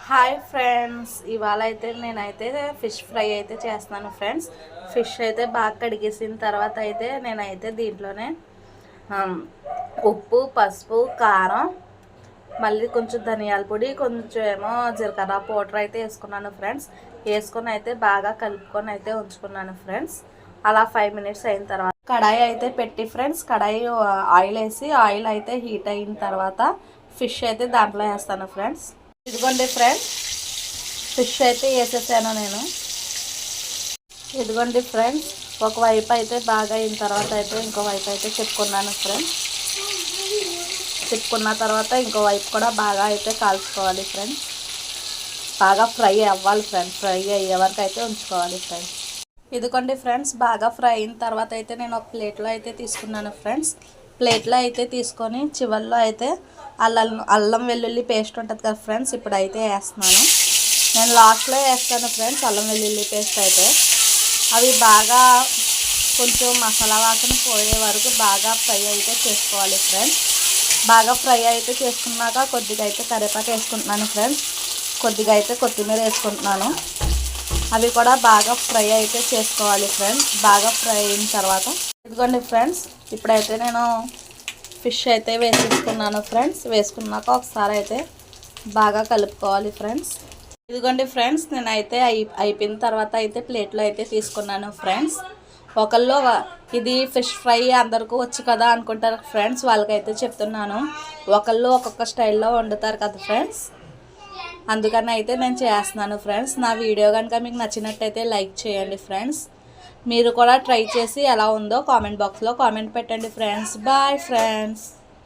Hi friends, ఇవాళ అయితే నేనైతే ఫిష్ ఫ్రై అయితే చేస్తున్నాను ఫ్రెండ్స్. ఫిష్ అయితే బాగా కడిగేసిన తర్వాత అయితే నేనైతే దీంట్లోనే ఉప్పు, పసుపు, కారం, మళ్ళీ కొంచెం ధనియాల పొడి, కొంచెం ఏమో జీలకర్ర పౌడర్ అయితే వేసుకున్నాను ఫ్రెండ్స్. వేసుకొని అయితే బాగా కలుపుకొని అయితే ఉంచుకున్నాను ఫ్రెండ్స్. అలా 5 మినిట్స్ అయిన తర్వాత కడాయి అయితే పెట్టి ఫ్రెండ్స్, కడాయి ఆయిల్ వేసి ఆయిల్ అయితే హీట్ అయిన తర్వాత ఫిష్ అయితే దాంట్లో వేస్తాను ఫ్రెండ్స్. ఇదిగోండి ఫ్రెండ్స్, ఫిష్ అయితే వేసేసాను నేను. ఇదిగోండి ఫ్రెండ్స్, ఒకవైపు అయితే బాగా అయిన తర్వాత అయితే ఇంకోవైపు అయితే తిప్పుకున్నాను ఫ్రెండ్స్. తిప్పుకున్న తర్వాత ఇంకోవైపు కూడా బాగా అయితే కాల్చుకోవాలి ఫ్రెండ్స్. బాగా ఫ్రై అవ్వాలి ఫ్రెండ్స్. ఫ్రై అయ్యే వరకు అయితే ఉంచుకోవాలి ఫ్రెండ్స్. ఇదిగోండి ఫ్రెండ్స్, బాగా ఫ్రై అయిన తర్వాత అయితే నేను ఒక ప్లేట్లో అయితే తీసుకున్నాను ఫ్రెండ్స్. ప్లేట్లో అయితే తీసుకొని చివరిలో అయితే అల్లం వెల్లుల్లి పేస్ట్ ఉంటుంది కదా ఫ్రెండ్స్, ఇప్పుడు అయితే వేస్తున్నాను. నేను లాస్ట్లో వేస్తాను ఫ్రెండ్స్ అల్లం వెల్లుల్లి పేస్ట్ అయితే. అవి బాగా కొంచెం మసాలా వాసన పోయే వరకు బాగా ఫ్రై అయితే చేసుకోవాలి ఫ్రెండ్స్. బాగా ఫ్రై అయితే చేసుకున్నాక కొద్దిగా అయితే కరివేపాకు వేసుకుంటున్నాను ఫ్రెండ్స్. కొద్దిగా అయితే కొత్తిమీర వేసుకుంటున్నాను. అవి కూడా బాగా ఫ్రై అయితే చేసుకోవాలి ఫ్రెండ్స్. బాగా ఫ్రై అయిన తర్వాత ఇదిగోండి ఫ్రెండ్స్, ఇప్పుడైతే నేను ఫిష్ అయితే వేసేసుకున్నాను ఫ్రెండ్స్. వేసుకున్నాక ఒకసారి అయితే బాగా కలుపుకోవాలి ఫ్రెండ్స్. ఇదిగోండి ఫ్రెండ్స్, నేనైతే అయిపోయిన తర్వాత అయితే ప్లేట్లో అయితే తీసుకున్నాను ఫ్రెండ్స్. ఒకళ్ళు ఇది ఫిష్ ఫ్రై అందరికీ వచ్చు కదా అనుకుంటారు ఫ్రెండ్స్, వాళ్ళకైతే చెప్తున్నాను. ఒకళ్ళు ఒక్కొక్క స్టైల్లో వండుతారు కదా ఫ్రెండ్స్, అందుకని అయితే నేను చేస్తున్నాను ఫ్రెండ్స్. నా వీడియో కనుక మీకు నచ్చినట్టయితే లైక్ చేయండి ఫ్రెండ్స్. మీరు కూడా ట్రై చేసి ఎలా ఉందో కామెంట్ బాక్స్లో కామెంట్ పెట్టండి ఫ్రెండ్స్. Bye friends.